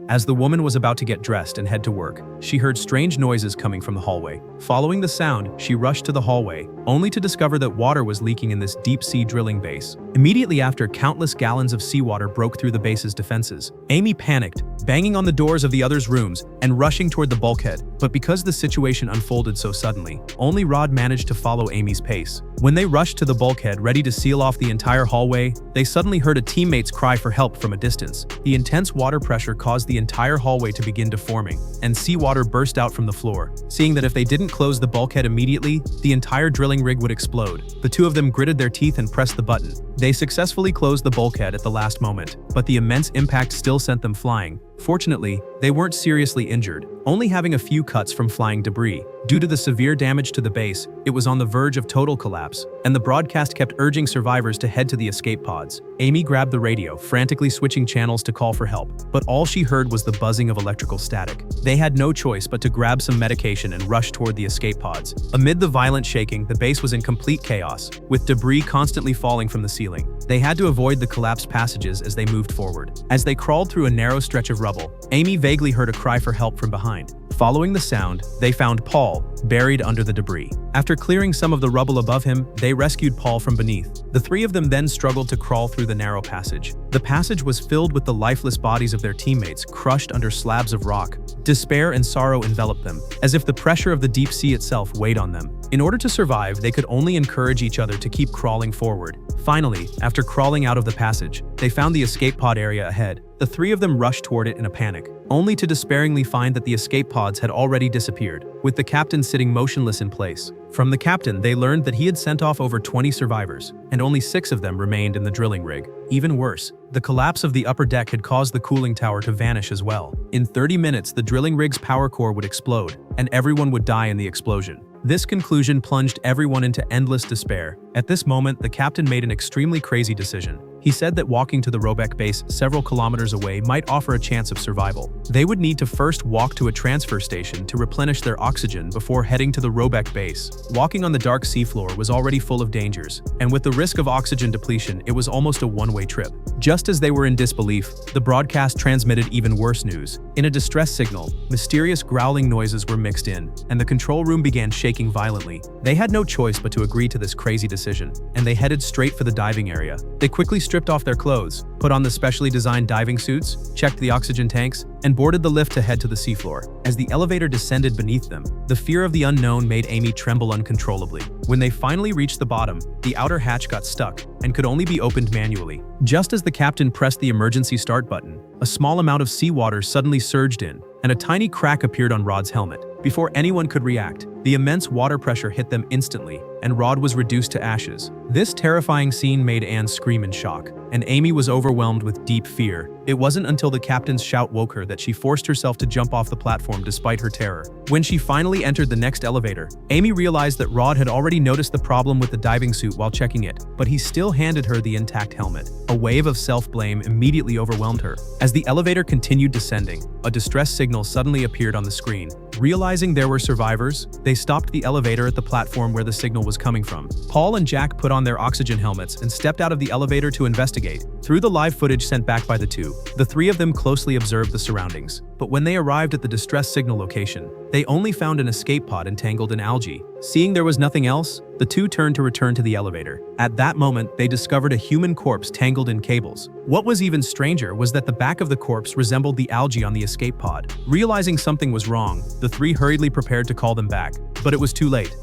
As the woman was about to get dressed and head to work, she heard strange noises coming from the hallway. Following the sound, she rushed to the hallway, only to discover that water was leaking in this deep-sea drilling base. Immediately after, countless gallons of seawater broke through the base's defenses. Amy panicked, banging on the doors of the others' rooms and rushing toward the bulkhead. But because the situation unfolded so suddenly, only Rod managed to follow Amy's pace. When they rushed to the bulkhead ready to seal off the entire hallway, they suddenly heard a teammate's cry for help from a distance. The intense water pressure caused the entire hallway to begin deforming, and seawater burst out from the floor. Seeing that if they didn't close the bulkhead immediately, the entire drilling rig would explode, the two of them gritted their teeth and pressed the button. They successfully closed the bulkhead at the last moment, but the immense impact still sent them flying. Fortunately, they weren't seriously injured, only having a few cuts from flying debris. Due to the severe damage to the base, it was on the verge of total collapse, and the broadcast kept urging survivors to head to the escape pods. Amy grabbed the radio, frantically switching channels to call for help, but all she heard was the buzzing of electrical static. They had no choice but to grab some medication and rush toward the escape pods. Amid the violent shaking, the base was in complete chaos, with debris constantly falling from the ceiling. They had to avoid the collapsed passages as they moved forward. As they crawled through a narrow stretch of rubble, Amy vaguely heard a cry for help from behind. Following the sound, they found Paul, buried under the debris. After clearing some of the rubble above him, they rescued Paul from beneath. The three of them then struggled to crawl through the narrow passage. The passage was filled with the lifeless bodies of their teammates crushed under slabs of rock. Despair and sorrow enveloped them, as if the pressure of the deep sea itself weighed on them. In order to survive, they could only encourage each other to keep crawling forward. Finally, after crawling out of the passage, they found the escape pod area ahead. The three of them rushed toward it in a panic, only to despairingly find that the escape pods had already disappeared, with the captain sitting motionless in place. From the captain, they learned that he had sent off over 20 survivors, and only 6 of them remained in the drilling rig. Even worse, the collapse of the upper deck had caused the cooling tower to vanish as well. In 30 minutes, the drilling rig's power core would explode, and everyone would die in the explosion. This conclusion plunged everyone into endless despair. At this moment, the captain made an extremely crazy decision. He said that walking to the Robeck base several kilometers away might offer a chance of survival. They would need to first walk to a transfer station to replenish their oxygen before heading to the Robeck base. Walking on the dark seafloor was already full of dangers, and with the risk of oxygen depletion, it was almost a one-way trip. Just as they were in disbelief, the broadcast transmitted even worse news. In a distress signal, mysterious growling noises were mixed in, and the control room began shaking violently. They had no choice but to agree to this crazy decision, and they headed straight for the diving area. They quickly stripped off their clothes, put on the specially designed diving suits, checked the oxygen tanks, and boarded the lift to head to the seafloor. As the elevator descended beneath them, the fear of the unknown made Amy tremble uncontrollably. When they finally reached the bottom, the outer hatch got stuck and could only be opened manually. Just as the captain pressed the emergency start button, a small amount of seawater suddenly surged in, and a tiny crack appeared on Rod's helmet. Before anyone could react, the immense water pressure hit them instantly, and Rod was reduced to ashes. This terrifying scene made Anne scream in shock, and Amy was overwhelmed with deep fear. It wasn't until the captain's shout woke her that she forced herself to jump off the platform despite her terror. When she finally entered the next elevator, Amy realized that Rod had already noticed the problem with the diving suit while checking it, but he still handed her the intact helmet. A wave of self-blame immediately overwhelmed her. As the elevator continued descending, a distress signal suddenly appeared on the screen. Realizing there were survivors, they stopped the elevator at the platform where the signal was coming from. Paul and Jack put on their oxygen helmets and stepped out of the elevator to investigate. Through the live footage sent back by the two, the three of them closely observed the surroundings. But when they arrived at the distress signal location, they only found an escape pod entangled in algae. Seeing there was nothing else, the two turned to return to the elevator. At that moment, they discovered a human corpse tangled in cables. What was even stranger was that the back of the corpse resembled the algae on the escape pod. Realizing something was wrong, the three hurriedly prepared to call them back, but it was too late.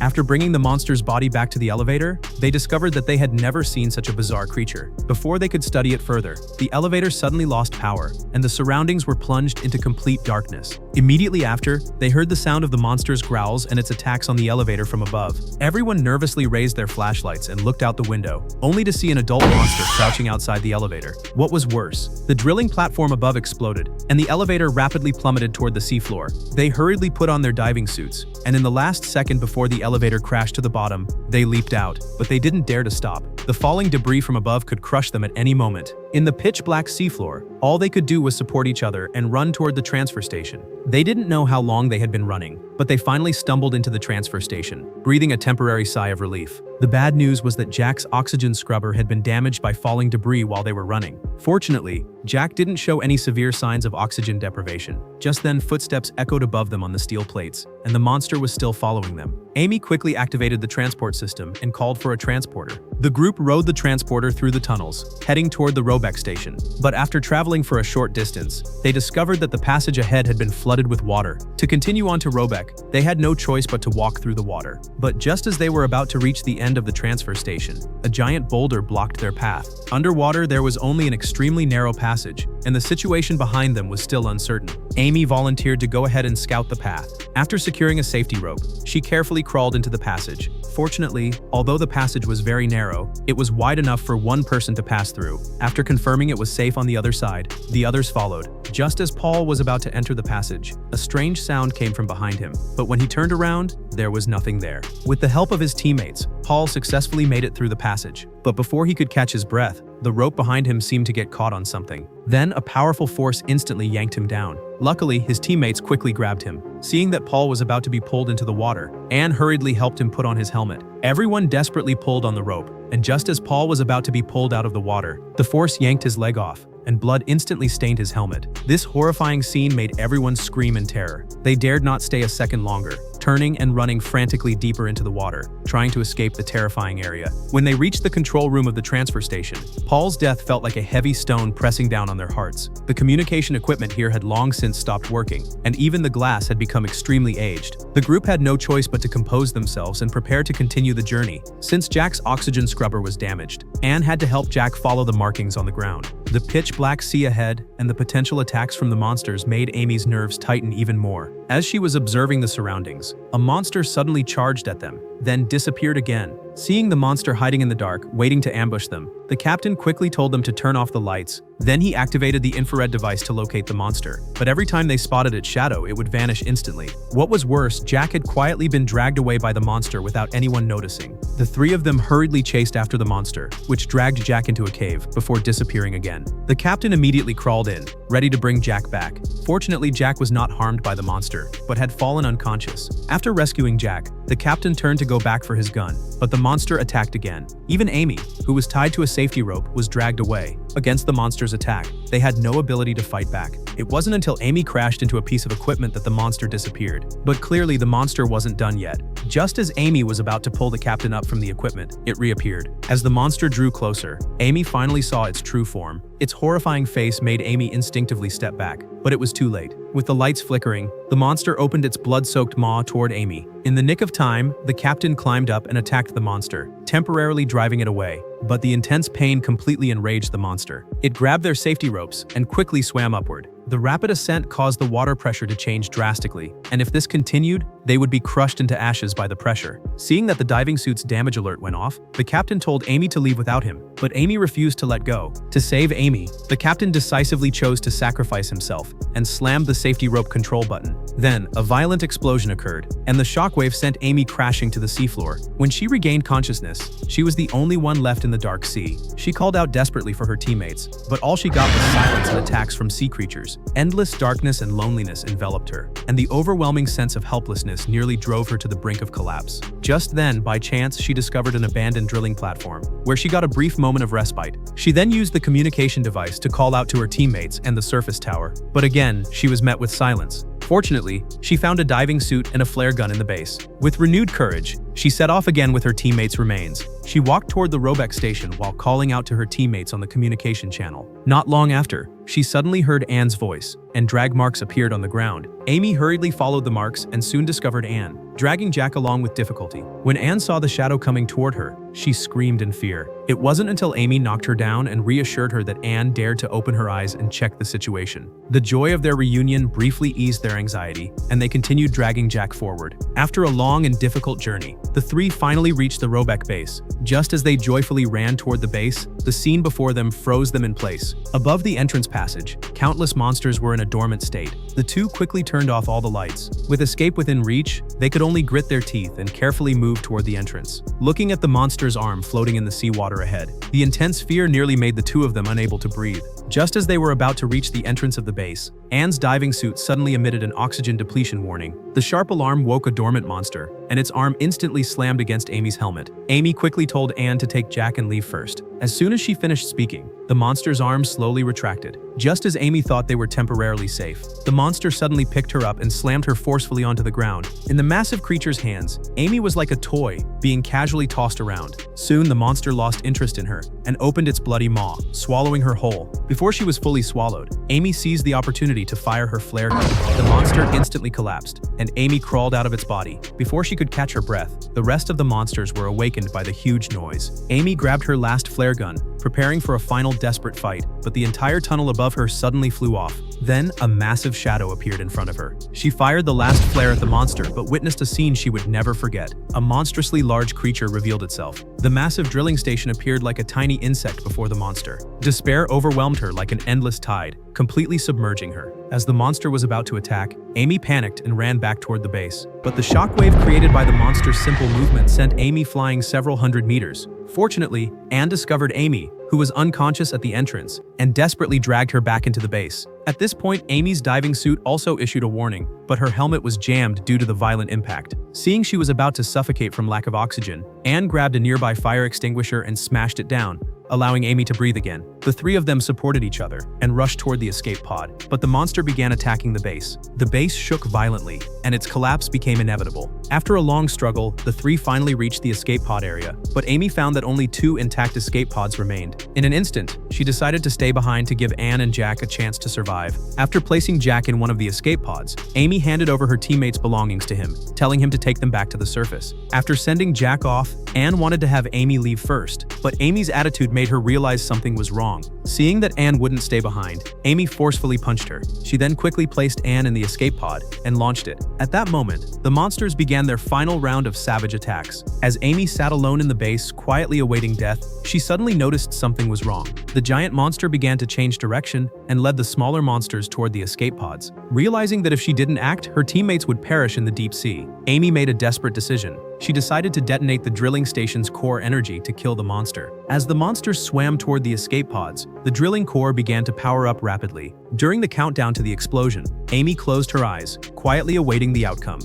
After bringing the monster's body back to the elevator, they discovered that they had never seen such a bizarre creature. Before they could study it further, the elevator suddenly lost power, and the surroundings were plunged into complete darkness. Immediately after, they heard the sound of the monster's growls and its attacks on the elevator from above. Everyone nervously raised their flashlights and looked out the window, only to see an adult monster crouching outside the elevator. What was worse, the drilling platform above exploded, and the elevator rapidly plummeted toward the seafloor. They hurriedly put on their diving suits, and in the last second before the elevator crashed to the bottom, they leaped out, but they didn't dare to stop. The falling debris from above could crush them at any moment. In the pitch-black seafloor, all they could do was support each other and run toward the transfer station. They didn't know how long they had been running, but they finally stumbled into the transfer station, breathing a temporary sigh of relief. The bad news was that Jack's oxygen scrubber had been damaged by falling debris while they were running. Fortunately, Jack didn't show any severe signs of oxygen deprivation. Just then, footsteps echoed above them on the steel plates, and the monster was still following them. Amy quickly activated the transport system and called for a transporter. The group rode the transporter through the tunnels, heading toward the Robeck station. But after traveling for a short distance, they discovered that the passage ahead had been flooded with water. To continue on to Robeck, they had no choice but to walk through the water. But just as they were about to reach the end of the transfer station, a giant boulder blocked their path. Underwater, there was only an extremely narrow passage, and the situation behind them was still uncertain. Amy volunteered to go ahead and scout the path. After securing a safety rope, she carefully crawled into the passage. Fortunately, although the passage was very narrow, it was wide enough for one person to pass through. After confirming it was safe on the other side, the others followed. Just as Paul was about to enter the passage, a strange sound came from behind him, but when he turned around, there was nothing there. With the help of his teammates, Paul successfully made it through the passage. But before he could catch his breath, the rope behind him seemed to get caught on something. Then, a powerful force instantly yanked him down. Luckily, his teammates quickly grabbed him. Seeing that Paul was about to be pulled into the water, Anne hurriedly helped him put on his helmet. Everyone desperately pulled on the rope, and just as Paul was about to be pulled out of the water, the force yanked his leg off, and blood instantly stained his helmet. This horrifying scene made everyone scream in terror. They dared not stay a second longer, turning and running frantically deeper into the water, trying to escape the terrifying area. When they reached the control room of the transfer station, Paul's death felt like a heavy stone pressing down on their hearts. The communication equipment here had long since stopped working, and even the glass had become extremely aged. The group had no choice but to compose themselves and prepare to continue the journey. Since Jack's oxygen scrubber was damaged, Anne had to help Jack follow the markings on the ground. The pitch-black sea ahead and the potential attacks from the monsters made Amy's nerves tighten even more. As she was observing the surroundings, a monster suddenly charged at them, then disappeared again. Seeing the monster hiding in the dark, waiting to ambush them, the captain quickly told them to turn off the lights. Then he activated the infrared device to locate the monster, but every time they spotted its shadow, it would vanish instantly. What was worse, Jack had quietly been dragged away by the monster without anyone noticing. The three of them hurriedly chased after the monster, which dragged Jack into a cave before disappearing again. The captain immediately crawled in, ready to bring Jack back. Fortunately, Jack was not harmed by the monster, but had fallen unconscious. After rescuing Jack, the captain turned to go back for his gun, but the monster attacked again. Even Amy, who was tied to a safety rope, was dragged away. Against the monster's attack, they had no ability to fight back. It wasn't until Amy crashed into a piece of equipment that the monster disappeared. But clearly the monster wasn't done yet. Just as Amy was about to pull the captain up from the equipment, it reappeared. As the monster drew closer, Amy finally saw its true form. Its horrifying face made Amy instinctively step back, but it was too late. With the lights flickering, the monster opened its blood-soaked maw toward Amy. In the nick of time, the captain climbed up and attacked the monster, temporarily driving it away. But the intense pain completely enraged the monster. It grabbed their safety ropes and quickly swam upward. The rapid ascent caused the water pressure to change drastically, and if this continued, they would be crushed into ashes by the pressure. Seeing that the diving suit's damage alert went off, the captain told Amy to leave without him, but Amy refused to let go. To save Amy, the captain decisively chose to sacrifice himself and slammed the safety rope control button. Then, a violent explosion occurred, and the shockwave sent Amy crashing to the seafloor. When she regained consciousness, she was the only one left in the dark sea. She called out desperately for her teammates, but all she got was silence and attacks from sea creatures. Endless darkness and loneliness enveloped her, and the overwhelming sense of helplessness nearly drove her to the brink of collapse. Just then, by chance, she discovered an abandoned drilling platform, where she got a brief moment of respite. She then used the communication device to call out to her teammates and the surface tower, but again, she was met with silence. Fortunately, she found a diving suit and a flare gun in the base. With renewed courage, she set off again with her teammates' remains. She walked toward the Robeck station while calling out to her teammates on the communication channel. Not long after, she suddenly heard Anne's voice, and drag marks appeared on the ground. Amy hurriedly followed the marks and soon discovered Anne, dragging Jack along with difficulty. When Anne saw the shadow coming toward her, she screamed in fear. It wasn't until Amy knocked her down and reassured her that Anne dared to open her eyes and check the situation. The joy of their reunion briefly eased their anxiety, and they continued dragging Jack forward. After a long and difficult journey, the three finally reached the Robeck base. Just as they joyfully ran toward the base, the scene before them froze them in place. Above the entrance passage, countless monsters were in a dormant state. The two quickly turned off all the lights. With escape within reach, they could only grit their teeth and carefully move toward the entrance. Looking at the monster's arm floating in the seawater ahead, the intense fear nearly made the two of them unable to breathe. Just as they were about to reach the entrance of the base, Anne's diving suit suddenly emitted an oxygen depletion warning. The sharp alarm woke a dormant monster, and its arm instantly slammed against Amy's helmet. Amy quickly told Anne to take Jack and leave first. As soon as she finished speaking, the monster's arm slowly retracted. Just as Amy thought they were temporarily safe, the monster suddenly picked her up and slammed her forcefully onto the ground. In the massive creature's hands, Amy was like a toy, being casually tossed around. Soon, the monster lost interest in her and opened its bloody maw, swallowing her whole. Before she was fully swallowed, Amy seized the opportunity to fire her flare gun. The monster instantly collapsed, and Amy crawled out of its body. Before she could catch her breath, the rest of the monsters were awakened by the huge noise. Amy grabbed her last flare gun, preparing for a final desperate fight, but the entire tunnel above her suddenly flew off. Then, a massive shadow appeared in front of her. She fired the last flare at the monster, but witnessed a scene she would never forget. A monstrously large creature revealed itself. The massive drilling station appeared like a tiny insect before the monster. Despair overwhelmed her like an endless tide, completely submerging her. As the monster was about to attack, Amy panicked and ran back toward the base. But the shockwave created by the monster's simple movement sent Amy flying several hundred meters. Fortunately, Anne discovered Amy, who was unconscious at the entrance, and desperately dragged her back into the base. At this point, Amy's diving suit also issued a warning, but her helmet was jammed due to the violent impact. Seeing she was about to suffocate from lack of oxygen, Anne grabbed a nearby fire extinguisher and smashed it down, allowing Amy to breathe again. The three of them supported each other and rushed toward the escape pod, but the monster began attacking the base. The base shook violently, and its collapse became inevitable. After a long struggle, the three finally reached the escape pod area, but Amy found that only 2 intact escape pods remained. In an instant, she decided to stay behind to give Anne and Jack a chance to survive. After placing Jack in one of the escape pods, Amy handed over her teammates' belongings to him, telling him to take them back to the surface. After sending Jack off, Anne wanted to have Amy leave first, but Amy's attitude made her realize something was wrong. Seeing that Anne wouldn't stay behind, Amy forcefully punched her. She then quickly placed Anne in the escape pod and launched it. At that moment, the monsters began their final round of savage attacks. As Amy sat alone in the base, quietly awaiting death, she suddenly noticed something was wrong. The giant monster began to change direction and led the smaller monsters toward the escape pods. Realizing that if she didn't act, her teammates would perish in the deep sea, Amy made a desperate decision. She decided to detonate the drilling station's core energy to kill the monster. As the monster swam toward the escape pods, the drilling core began to power up rapidly. During the countdown to the explosion, Amy closed her eyes, quietly awaiting the outcome.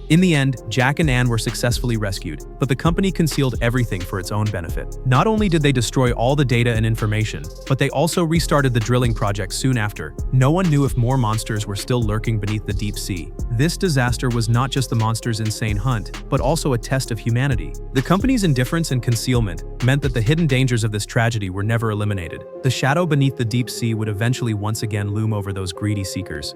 In the end, Jack and Anne were successfully rescued, but the company concealed everything for its own benefit. Not only did they destroy all the data and information, but they also restarted the drilling project soon after. No one knew if more monsters were still lurking beneath the deep sea. This disaster was not just the monster's insane hunt, but also a test of humanity. The company's indifference and concealment meant that the hidden dangers of this tragedy were never eliminated. The shadow beneath the deep sea would eventually once again loom over those greedy seekers.